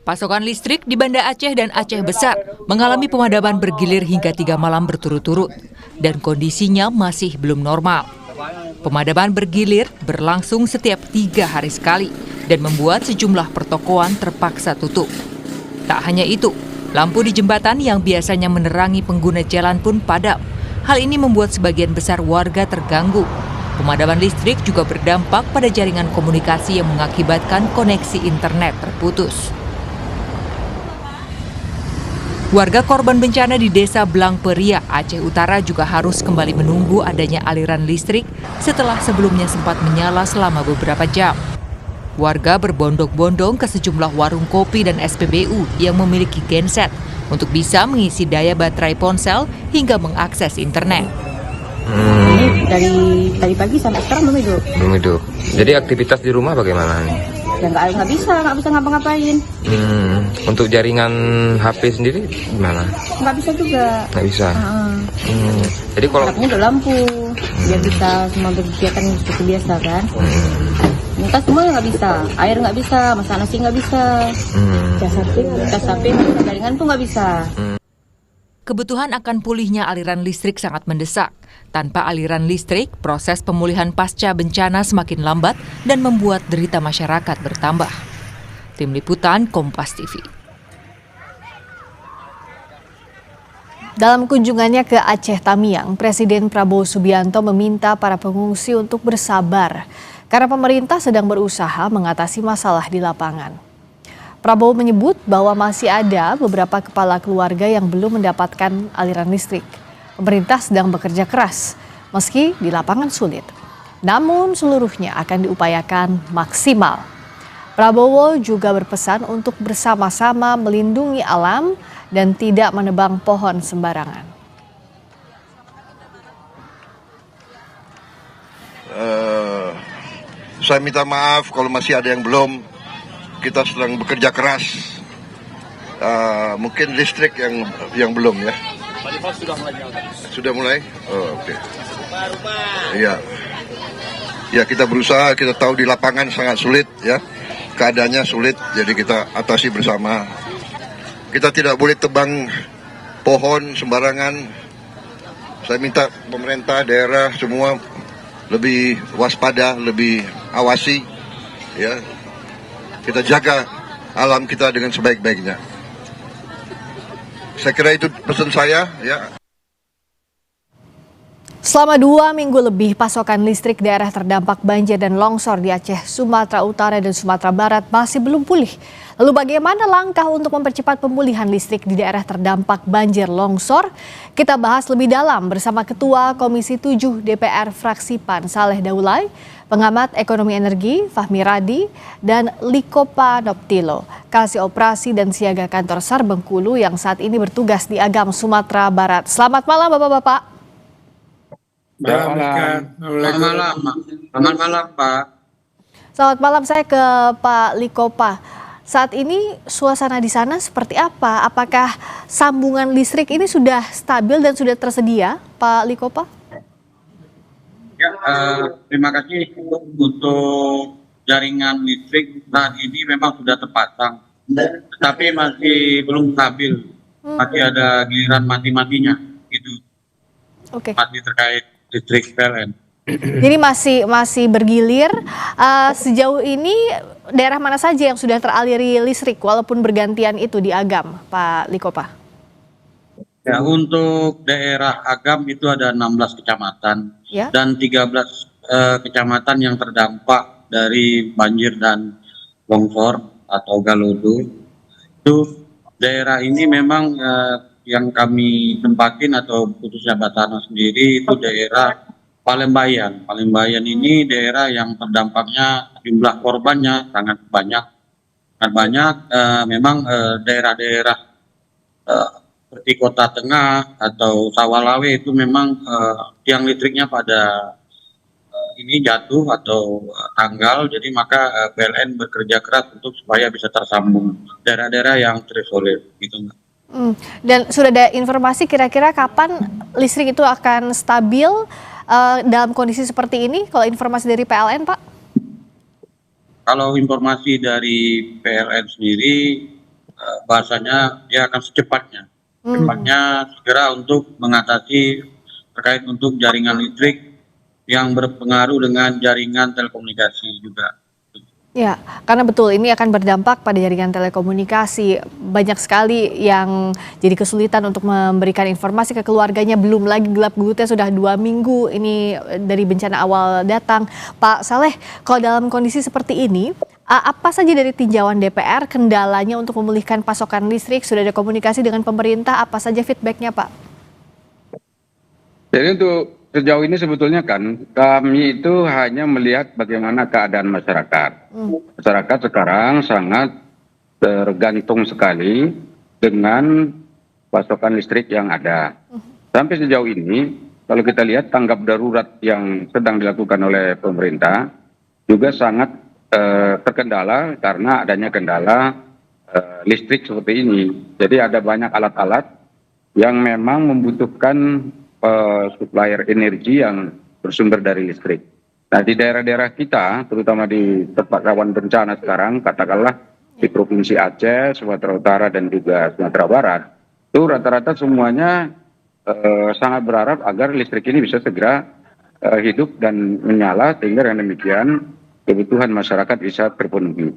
Pasokan listrik di Banda Aceh dan Aceh Besar mengalami pemadaman bergilir hingga 3 malam berturut-turut dan kondisinya masih belum normal. Pemadaman bergilir berlangsung setiap 3 hari sekali dan membuat sejumlah pertokoan terpaksa tutup. Tak hanya itu, lampu di jembatan yang biasanya menerangi pengguna jalan pun padam. Hal ini membuat sebagian besar warga terganggu. Pemadaman listrik juga berdampak pada jaringan komunikasi yang mengakibatkan koneksi internet terputus. Warga korban bencana di Desa Blangperia, Aceh Utara juga harus kembali menunggu adanya aliran listrik setelah sebelumnya sempat menyala selama beberapa jam. Warga berbondong-bondong ke sejumlah warung kopi dan SPBU yang memiliki genset untuk bisa mengisi daya baterai ponsel hingga mengakses internet. Ini dari pagi sampai sekarang belum hidup. Belum hidup. Jadi aktivitas di rumah bagaimana nih? Ya nggak bisa ngapa-ngapain. Untuk jaringan HP sendiri gimana? Nggak bisa juga. Nggak bisa. Jadi kalau udah lampu, biar bisa semua berkegiatan seperti biasa kan. Muka semua nggak bisa, air nggak bisa, masak nasi nggak bisa, cas HP, jaringan tuh nggak bisa. Kebutuhan akan pulihnya aliran listrik sangat mendesak. Tanpa aliran listrik, proses pemulihan pasca bencana semakin lambat dan membuat derita masyarakat bertambah. Tim Liputan Kompas TV. Dalam kunjungannya ke Aceh Tamiang, Presiden Prabowo Subianto meminta para pengungsi untuk bersabar karena pemerintah sedang berusaha mengatasi masalah di lapangan. Prabowo menyebut bahwa masih ada beberapa kepala keluarga yang belum mendapatkan aliran listrik. Pemerintah sedang bekerja keras, meski di lapangan sulit. Namun seluruhnya akan diupayakan maksimal. Prabowo juga berpesan untuk bersama-sama melindungi alam dan tidak menebang pohon sembarangan. Saya minta maaf kalau masih ada yang belum. Kita sedang bekerja keras. Mungkin listrik yang belum ya. Sudah mulai? Oh, oke. Iya. Ya, kita berusaha, kita tahu di lapangan sangat sulit ya. Keadaannya sulit, jadi kita atasi bersama. Kita tidak boleh tebang pohon sembarangan. Saya minta pemerintah daerah semua lebih waspada, lebih awasi ya. Kita jaga alam kita dengan sebaik-baiknya. Saya kira itu pesan saya ya. Selama 2 minggu lebih, pasokan listrik daerah terdampak banjir dan longsor di Aceh, Sumatera Utara, dan Sumatera Barat masih belum pulih. Lalu bagaimana langkah untuk mempercepat pemulihan listrik di daerah terdampak banjir longsor? Kita bahas lebih dalam bersama Ketua Komisi 7 DPR Fraksi PAN Saleh Daulay, pengamat ekonomi energi Fahmi Radi, dan Likopa Noptilo, Kasih Operasi dan Siaga Kantor SAR Bengkulu yang saat ini bertugas di Agam, Sumatera Barat. Selamat malam Bapak-Bapak. Selamat malam, Pak. Selamat malam, saya ke Pak Likopa. Saat ini suasana di sana seperti apa? Apakah sambungan listrik ini sudah stabil dan sudah tersedia, Pak Likopa? Ya, terima kasih untuk jaringan listrik saat ini memang sudah terpasang, tetapi masih belum stabil, masih ada giliran mati-matinya, gitu. Oke. Masih terkait listrik PLN. Jadi masih bergilir. Sejauh ini daerah mana saja yang sudah teraliri listrik walaupun bergantian itu di Agam, Pak Likopa? Ya, untuk daerah Agam itu ada 16 kecamatan ya? Dan 13 kecamatan yang terdampak dari banjir dan longsor atau galodo. Itu daerah ini memang yang kami tempatin atau khususnya Batana sendiri itu daerah Palembayan. Palembayan ini daerah yang terdampaknya jumlah korbannya sangat banyak. Memang daerah-daerah seperti Kota Tengah atau Sawalawe itu memang tiang listriknya pada ini jatuh atau tanggal. Jadi maka PLN bekerja keras untuk supaya bisa tersambung daerah-daerah yang terisolir, gitu. Dan sudah ada informasi kira-kira kapan listrik itu akan stabil dalam kondisi seperti ini, kalau informasi dari PLN, Pak? Kalau informasi dari PLN sendiri bahasanya dia akan secepatnya segera untuk mengatasi terkait untuk jaringan listrik yang berpengaruh dengan jaringan telekomunikasi juga. Ya, karena betul ini akan berdampak pada jaringan telekomunikasi. Banyak sekali yang jadi kesulitan untuk memberikan informasi ke keluarganya, belum lagi gelap gulitnya sudah 2 minggu ini dari bencana awal datang. Pak Saleh, kalau dalam kondisi seperti ini, apa saja dari tinjauan DPR kendalanya untuk memulihkan pasokan listrik? Sudah ada komunikasi dengan pemerintah, apa saja feedbacknya Pak? Jadi untuk sejauh ini sebetulnya kan kami itu hanya melihat bagaimana keadaan masyarakat. Masyarakat sekarang sangat tergantung sekali dengan pasokan listrik yang ada. Sampai sejauh ini kalau kita lihat tanggap darurat yang sedang dilakukan oleh pemerintah juga sangat terkendala karena adanya kendala listrik seperti ini. Jadi ada banyak alat-alat yang memang membutuhkan supplier energi yang bersumber dari listrik. Nah di daerah-daerah kita, terutama di tempat rawan bencana sekarang, katakanlah di Provinsi Aceh, Sumatera Utara dan juga Sumatera Barat, itu rata-rata semuanya sangat berharap agar listrik ini bisa segera hidup dan menyala sehingga dengan demikian kebutuhan masyarakat bisa terpenuhi.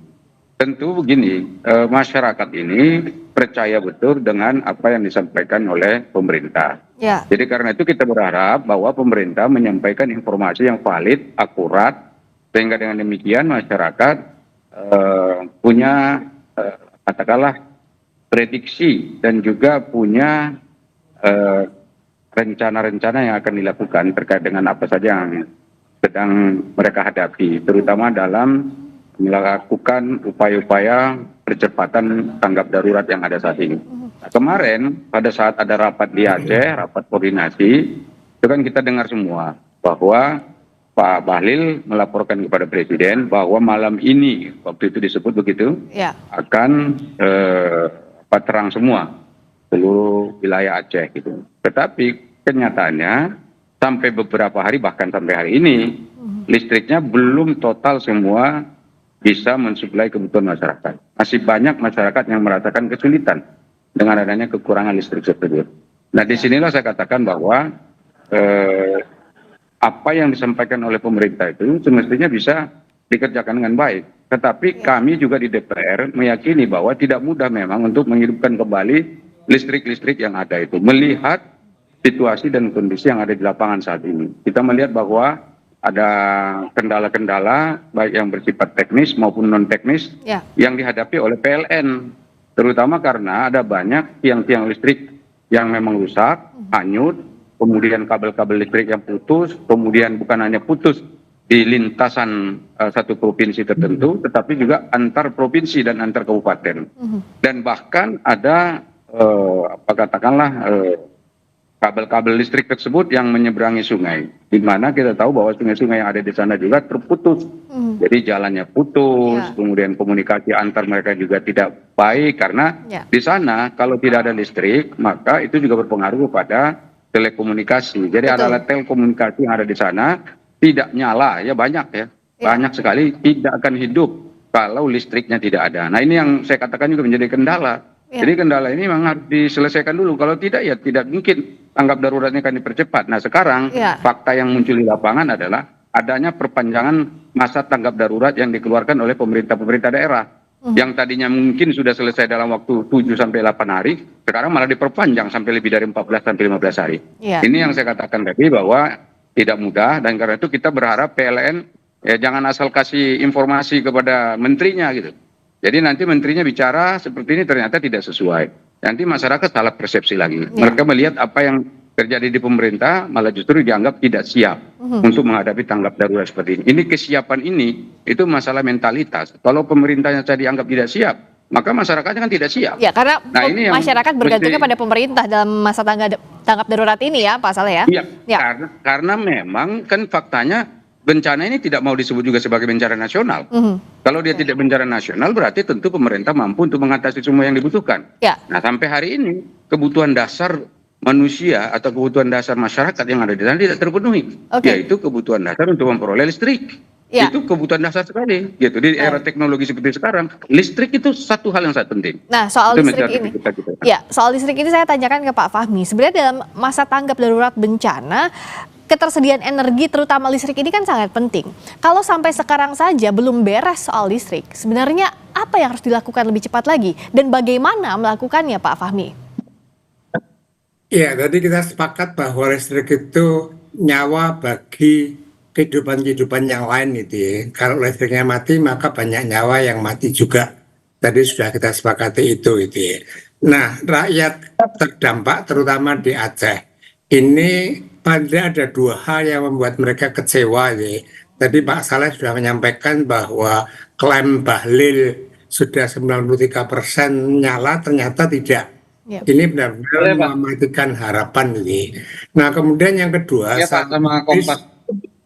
Tentu begini, masyarakat ini percaya betul dengan apa yang disampaikan oleh pemerintah. Ya. Jadi karena itu kita berharap bahwa pemerintah menyampaikan informasi yang valid, akurat, sehingga dengan demikian masyarakat punya katakanlah prediksi dan juga punya rencana-rencana yang akan dilakukan terkait dengan apa saja yang sedang mereka hadapi, terutama dalam melakukan upaya-upaya percepatan tanggap darurat yang ada saat ini. Nah, kemarin pada saat ada rapat di Aceh, rapat koordinasi, itu kan kita dengar semua bahwa Pak Bahlil melaporkan kepada Presiden bahwa malam ini, waktu itu disebut begitu, Ya. akan terang semua seluruh wilayah Aceh gitu. Tetapi kenyataannya sampai beberapa hari bahkan sampai hari ini listriknya belum total semua bisa mensuplai kebutuhan masyarakat. Masih banyak masyarakat yang merasakan kesulitan dengan adanya kekurangan listrik tersebut. Nah disinilah saya katakan bahwa apa yang disampaikan oleh pemerintah itu semestinya bisa dikerjakan dengan baik. Tetapi kami juga di DPR meyakini bahwa tidak mudah memang untuk menghidupkan kembali listrik-listrik yang ada itu. Melihat situasi dan kondisi yang ada di lapangan saat ini. Kita melihat bahwa ada kendala-kendala baik yang bersifat teknis maupun non teknis yang dihadapi oleh PLN, terutama karena ada banyak tiang-tiang listrik yang memang rusak, hanyut, kemudian kabel-kabel listrik yang putus, kemudian bukan hanya putus di lintasan satu provinsi tertentu, tetapi juga antar provinsi dan antar kabupaten, dan bahkan ada kabel-kabel listrik tersebut yang menyeberangi sungai, di mana kita tahu bahwa sungai-sungai yang ada di sana juga terputus. Jadi jalannya putus, kemudian komunikasi antar mereka juga tidak baik karena di sana kalau tidak ada listrik maka itu juga berpengaruh kepada telekomunikasi. Jadi ada alat telekomunikasi yang ada di sana tidak nyala, ya banyak ya, banyak sekali tidak akan hidup kalau listriknya tidak ada. Nah ini yang saya katakan juga menjadi kendala. Jadi kendala ini memang harus diselesaikan dulu. Kalau tidak ya tidak mungkin tanggap daruratnya akan dipercepat. Nah sekarang fakta yang muncul di lapangan adalah adanya perpanjangan masa tanggap darurat yang dikeluarkan oleh pemerintah daerah. Yang tadinya mungkin sudah selesai dalam waktu 7-8 hari, sekarang malah diperpanjang sampai lebih dari 14-15 hari. Ini yang saya katakan tadi bahwa tidak mudah, dan karena itu kita berharap PLN ya jangan asal kasih informasi kepada menterinya gitu. Jadi nanti menterinya bicara seperti ini ternyata tidak sesuai. Nanti masyarakat salah persepsi lagi. Mereka melihat apa yang terjadi di pemerintah malah justru dianggap tidak siap untuk menghadapi tanggap darurat seperti ini. Ini kesiapan ini itu masalah mentalitas. Kalau pemerintahnya saya dianggap tidak siap, maka masyarakatnya kan tidak siap. Ya, karena ini masyarakat bergantungnya pada pemerintah dalam masa tanggap darurat ini ya, Pak Saleh ya. Iya, karena memang kan faktanya bencana ini tidak mau disebut juga sebagai bencana nasional. Kalau dia tidak bencana nasional berarti tentu pemerintah mampu untuk mengatasi semua yang dibutuhkan. Nah sampai hari ini kebutuhan dasar manusia atau kebutuhan dasar masyarakat yang ada di sana tidak terpenuhi, yaitu kebutuhan dasar untuk memperoleh listrik. Ya. Itu kebutuhan dasar sekali gitu di era teknologi seperti sekarang. Listrik itu satu hal yang sangat penting. Nah, soal Itu listrik menjadi ini. kita. Ya, soal listrik ini saya tanyakan ke Pak Fahmi. Sebenarnya dalam masa tanggap darurat bencana, ketersediaan energi terutama listrik ini kan sangat penting. Kalau sampai sekarang saja belum beres soal listrik, sebenarnya apa yang harus dilakukan lebih cepat lagi dan bagaimana melakukannya, Pak Fahmi? Ya, tadi kita sepakat bahwa listrik itu nyawa bagi kehidupan-kehidupan yang lain itu ya. Kalau listriknya mati, maka banyak nyawa yang mati juga. Tadi sudah kita sepakati itu ya. Nah, rakyat terdampak terutama di Aceh. Ini pada ada dua hal yang membuat mereka kecewa ya. Tadi Pak Saleh sudah menyampaikan bahwa klaim Bahlil sudah 93% nyala, ternyata tidak. Ya. Ini benar-benar mematikan harapan ini. Nah, kemudian yang kedua, Ya, Pak, sama Kompas.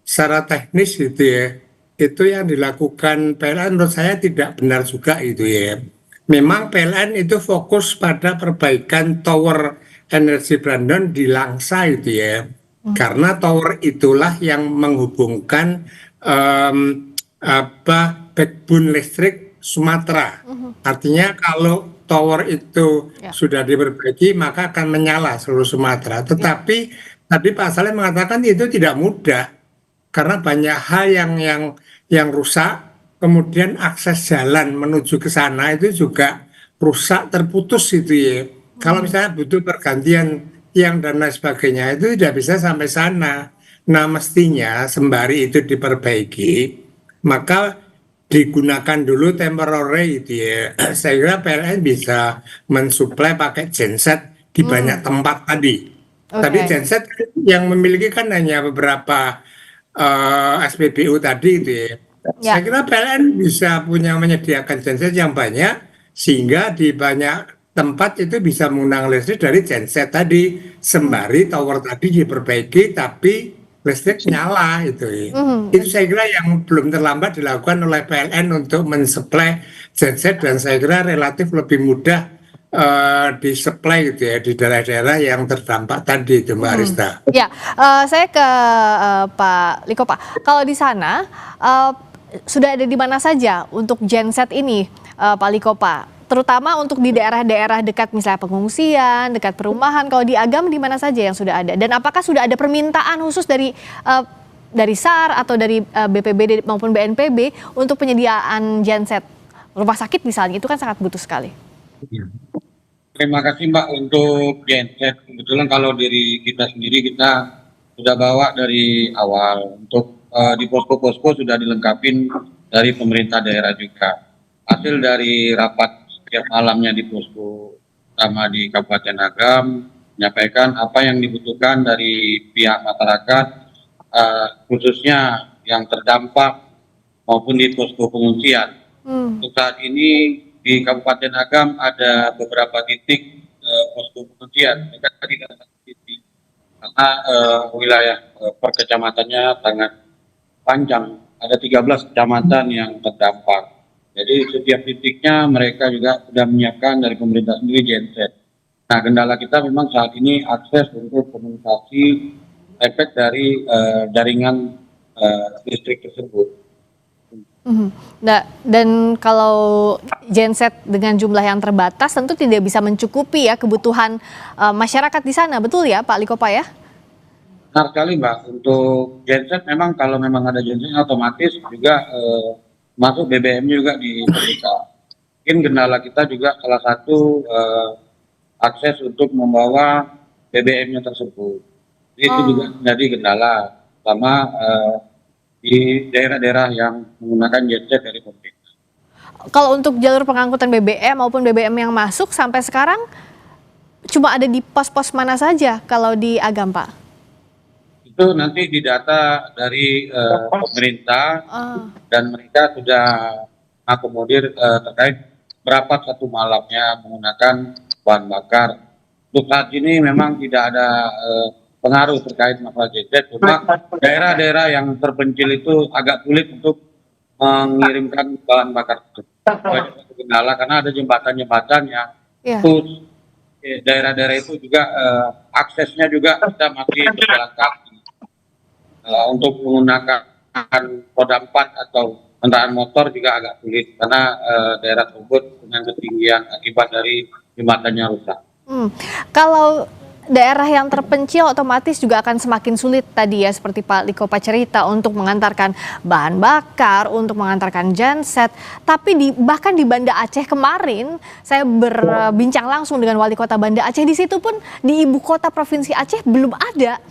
secara teknis gitu ya, itu yang dilakukan PLN menurut saya tidak benar juga itu ya. Memang PLN itu fokus pada perbaikan tower energi Brandon di Langsa itu ya. Karena tower itulah yang menghubungkan backbone listrik Sumatera. Artinya kalau tower itu sudah diperbaiki maka akan menyala seluruh Sumatera. Tetapi tadi Pak Saleh mengatakan itu tidak mudah karena banyak hal yang rusak. Kemudian akses jalan menuju ke sana itu juga rusak, terputus itu ya. Kalau misalnya butuh pergantian tiang dan lain sebagainya itu tidak bisa sampai sana. Nah, mestinya sembari itu diperbaiki maka digunakan dulu temporary itu ya. Saya kira PLN bisa mensuplai pakai genset di banyak tempat tadi. Tapi genset yang memiliki kan hanya beberapa SPBU tadi itu ya. Saya kira PLN bisa menyediakan genset yang banyak sehingga di banyak tempat itu bisa menggunakan listrik dari genset tadi sembari tower tadi diperbaiki tapi listrik nyala itu. Itu saya kira yang belum terlambat dilakukan oleh PLN untuk mensuplai genset dan saya kira relatif lebih mudah disuplai gitu ya di daerah-daerah yang terdampak tadi itu Mbak Arista. Ya, saya ke Pak Liko Pak. Kalau di sana sudah ada di mana saja untuk genset ini Pak Liko Pak? Terutama untuk di daerah-daerah dekat misalnya pengungsian, dekat perumahan. Kalau di Agam di mana saja yang sudah ada? Dan apakah sudah ada permintaan khusus dari SAR atau dari BPBD maupun BNPB untuk penyediaan genset rumah sakit misalnya? Itu kan sangat butuh sekali. Terima kasih Mbak untuk genset. Kebetulan kalau dari kita sendiri kita sudah bawa dari awal. Untuk di posko-posko sudah dilengkapin dari pemerintah daerah juga. Hasil dari rapat setiap malamnya di posko sama di Kabupaten Agam menyampaikan apa yang dibutuhkan dari pihak masyarakat khususnya yang terdampak maupun di posko pengungsian. Untuk saat ini di Kabupaten Agam ada beberapa titik posko pengungsian tidak satu titik karena wilayah perkecamatannya sangat panjang, ada 13 kecamatan yang terdampak. Jadi setiap titiknya mereka juga sudah menyiapkan dari pemerintah sendiri genset. Nah, kendala kita memang saat ini akses untuk komunikasi efek dari jaringan listrik tersebut. Nah, dan kalau genset dengan jumlah yang terbatas tentu tidak bisa mencukupi ya kebutuhan masyarakat di sana, betul ya Pak Liko Pak ya? Benar sekali Mbak, untuk genset memang kalau memang ada genset otomatis juga masuk BBM juga di mereka. Mungkin kendala kita juga salah satu akses untuk membawa BBM-nya tersebut. Itu juga menjadi kendala, sama di daerah-daerah yang menggunakan genset dari pemerintah. Kalau untuk jalur pengangkutan BBM maupun BBM yang masuk sampai sekarang cuma ada di pos-pos mana saja kalau di Agam Pak? Itu nanti didata dari pemerintah dan mereka sudah akomodir terkait berapa satu malamnya menggunakan bahan bakar. Untuk saat ini memang tidak ada pengaruh terkait masalah genset, cuma daerah-daerah yang terpencil itu agak sulit untuk mengirimkan bahan bakar tersebut. Kendala karena ada jembatan-jembatan yang putus. Daerah-daerah itu juga aksesnya juga kita masih berjalan kaki. Untuk menggunakan roda 4 atau kendaraan motor juga agak sulit karena daerah tersebut dengan ketinggian akibat dari jembatannya rusak. Kalau daerah yang terpencil otomatis juga akan semakin sulit tadi ya, seperti Pak Likopa cerita, untuk mengantarkan bahan bakar, untuk mengantarkan genset. Tapi bahkan di Banda Aceh kemarin saya berbincang langsung dengan Wali Kota Banda Aceh, di situ pun di ibu kota Provinsi Aceh belum ada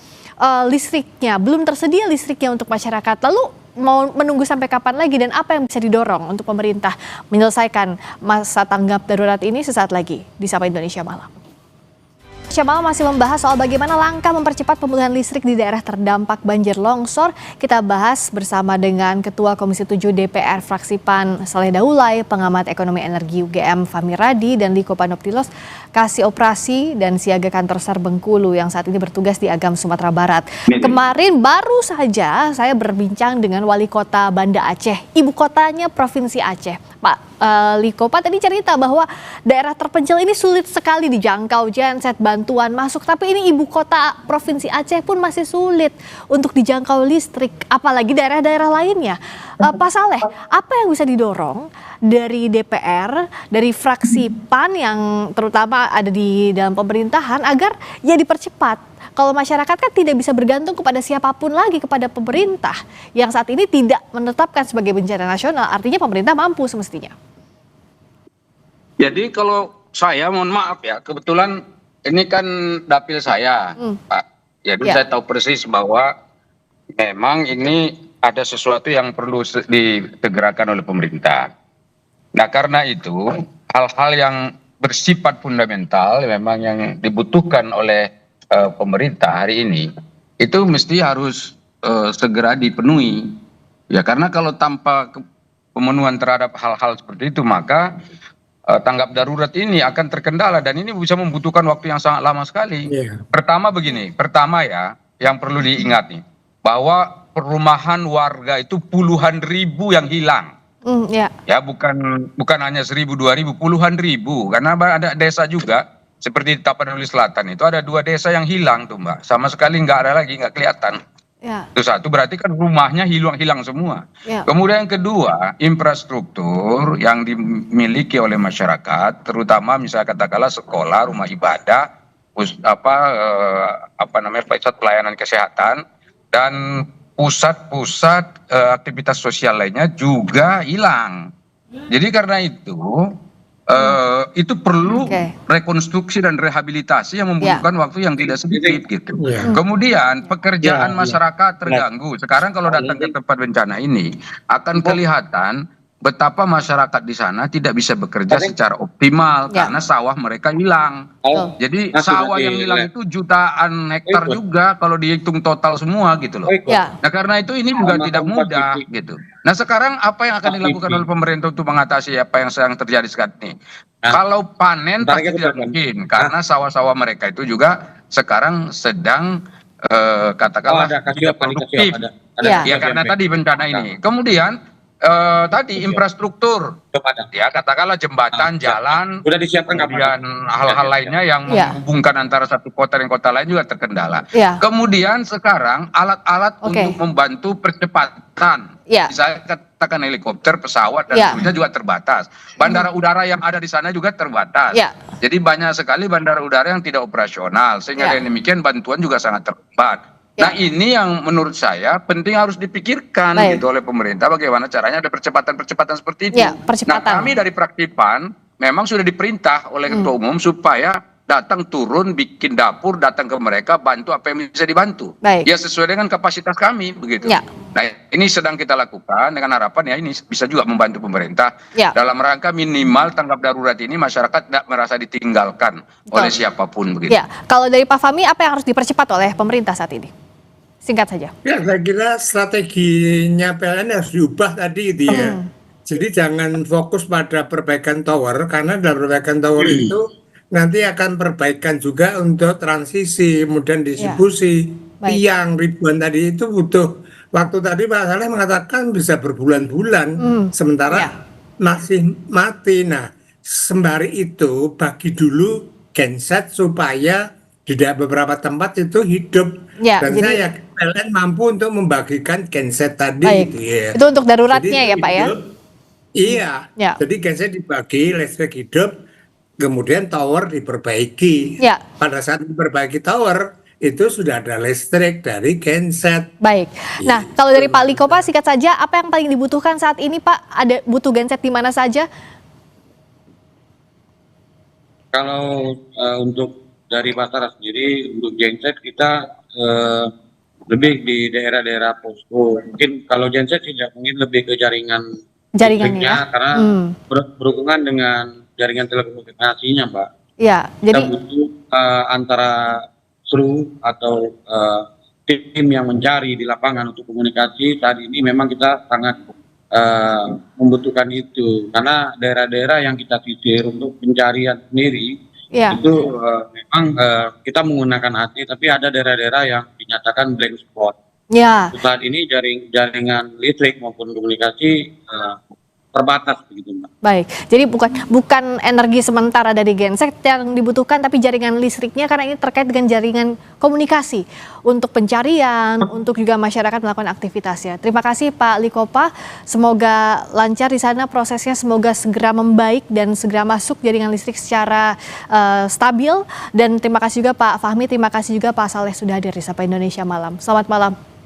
listriknya, belum tersedia listriknya untuk masyarakat. Lalu mau menunggu sampai kapan lagi, dan apa yang bisa didorong untuk pemerintah menyelesaikan masa tanggap darurat ini? Sesaat lagi di Sapa Indonesia Malam. Malam masih membahas soal bagaimana langkah mempercepat pemulihan listrik di daerah terdampak banjir longsor. Kita bahas bersama dengan Ketua Komisi 7 DPR Fraksi PAN Saleh Daulay, Pengamat Ekonomi Energi UGM Fahmi Radi, dan Liko Panoptilos, Kasih Operasi dan Siaga Kantor SAR Bengkulu yang saat ini bertugas di Agam, Sumatera Barat. Kemarin baru saja saya berbincang dengan Wali Kota Banda Aceh, ibu kotanya Provinsi Aceh. Pak Liko, Pak tadi cerita bahwa daerah terpencil ini sulit sekali dijangkau, genset, bantuan masuk. Tapi ini ibu kota Provinsi Aceh pun masih sulit untuk dijangkau listrik, apalagi daerah-daerah lainnya. Pak Saleh, apa yang bisa didorong dari DPR, dari fraksi PAN yang terutama ada di dalam pemerintahan agar ya dipercepat? Kalau masyarakat kan tidak bisa bergantung kepada siapapun lagi, kepada pemerintah yang saat ini tidak menetapkan sebagai bencana nasional. Artinya pemerintah mampu semestinya. Jadi kalau saya mohon maaf ya, kebetulan ini kan dapil saya, Pak. Jadi saya tahu persis bahwa memang ini ada sesuatu yang perlu ditegerakan oleh pemerintah. Nah karena itu hal-hal yang bersifat fundamental memang yang dibutuhkan oleh pemerintah hari ini itu mesti harus segera dipenuhi. Ya karena kalau tanpa pemenuhan terhadap hal-hal seperti itu maka tanggap darurat ini akan terkendala dan ini bisa membutuhkan waktu yang sangat lama sekali. Pertama ya yang perlu diingat nih bahwa perumahan warga itu puluhan ribu yang hilang. Ya bukan hanya 1.000 2.000, puluhan ribu, karena ada desa juga seperti di Tapanuli Selatan itu ada 2 desa yang hilang tuh Mbak, sama sekali nggak ada lagi, nggak kelihatan. Itu satu, berarti kan rumahnya hilang semua. Kemudian yang kedua, infrastruktur yang dimiliki oleh masyarakat, terutama misalnya katakanlah sekolah, rumah ibadah, pusat pelayanan kesehatan dan pusat-pusat aktivitas sosial lainnya juga hilang. Jadi karena itu perlu rekonstruksi dan rehabilitasi yang membutuhkan waktu yang tidak sedikit gitu. Kemudian pekerjaan masyarakat terganggu. Sekarang kalau datang ke tempat bencana ini akan kelihatan betapa masyarakat di sana tidak bisa bekerja secara optimal karena sawah mereka hilang. Jadi sawah yang hilang itu jutaan hektar juga kalau dihitung total semua gitu loh. Nah karena itu ini juga tidak mudah gitu. Nah sekarang apa yang akan dilakukan oleh pemerintah untuk mengatasi apa yang sedang terjadi sekarang ini? Kalau panen pasti tidak mungkin karena sawah-sawah mereka itu juga sekarang sedang katakanlah tidak produktif. Ya karena tadi bencana ini. Kemudian tadi infrastruktur, ya katakanlah jembatan, jalan, kemudian hal-hal lainnya yang menghubungkan antara satu kota dan kota lain juga terkendala. Kemudian sekarang alat-alat untuk membantu percepatan, misalnya katakan helikopter, pesawat dan seterusnya juga terbatas. Bandara udara yang ada di sana juga terbatas. Jadi banyak sekali bandara udara yang tidak operasional, sehingga dengan demikian bantuan juga sangat terlambat. Nah ini yang menurut saya penting harus dipikirkan gitu oleh pemerintah bagaimana caranya ada percepatan-percepatan seperti itu. Nah kami dari fraksi PAN memang sudah diperintah oleh Ketua Umum supaya datang turun bikin dapur, datang ke mereka bantu apa yang bisa dibantu. Ya sesuai dengan kapasitas kami begitu. Nah ini sedang kita lakukan dengan harapan ya ini bisa juga membantu pemerintah dalam rangka minimal tanggap darurat ini masyarakat tidak merasa ditinggalkan oleh siapapun begitu. Kalau dari Pak Fahmi apa yang harus dipercepat oleh pemerintah saat ini? Singkat saja. Ya, saya kira strateginya PLN harus diubah tadi gitu ya. Jadi jangan fokus pada perbaikan tower, karena dalam perbaikan tower itu nanti akan perbaikan juga untuk transisi, kemudian distribusi, tiang ribuan tadi itu butuh waktu. Tadi Pak Saleh mengatakan bisa berbulan-bulan, sementara masih mati. Nah, sembari itu bagi dulu genset supaya di beberapa tempat itu hidup. Dan saya PLN mampu untuk membagikan genset tadi Baik, gitu ya. itu untuk daruratnya Jadi ya Pak ya? hidup, iya, Ya. jadi genset dibagi, listrik hidup, kemudian tower diperbaiki. Ya. Pada saat diperbaiki tower, itu sudah ada listrik dari genset. Baik. Nah, kalau dari Pak Liko Pak, singkat saja, apa yang paling dibutuhkan saat ini Pak? Ada butuh genset di mana saja? Kalau untuk dari Basara sendiri, untuk genset kita lebih di daerah-daerah posko. Mungkin kalau genset tidak, mungkin lebih ke jaringan Jaringannya listriknya, ya? karena berhubungan dengan jaringan telekomunikasinya, Mbak. Ya, Kita jadi butuh antara kru atau tim yang mencari di lapangan untuk komunikasi. Saat ini memang kita sangat membutuhkan itu, karena daerah-daerah yang kita sisir untuk pencarian sendiri ya. itu memang kita menggunakan AT, tapi ada daerah-daerah yang dinyatakan blank spot. Ya. Saat ini jaringan listrik maupun komunikasi terbatas begitu, Mbak. Baik, jadi bukan energi sementara dari genset yang dibutuhkan, tapi jaringan listriknya, karena ini terkait dengan jaringan komunikasi untuk pencarian, untuk juga masyarakat melakukan aktivitasnya. Terima kasih Pak Likopa, semoga lancar di sana prosesnya, semoga segera membaik dan segera masuk jaringan listrik secara stabil. Dan terima kasih juga Pak Fahmi, terima kasih juga Pak Saleh sudah hadir di Sapa Indonesia Malam. Selamat malam.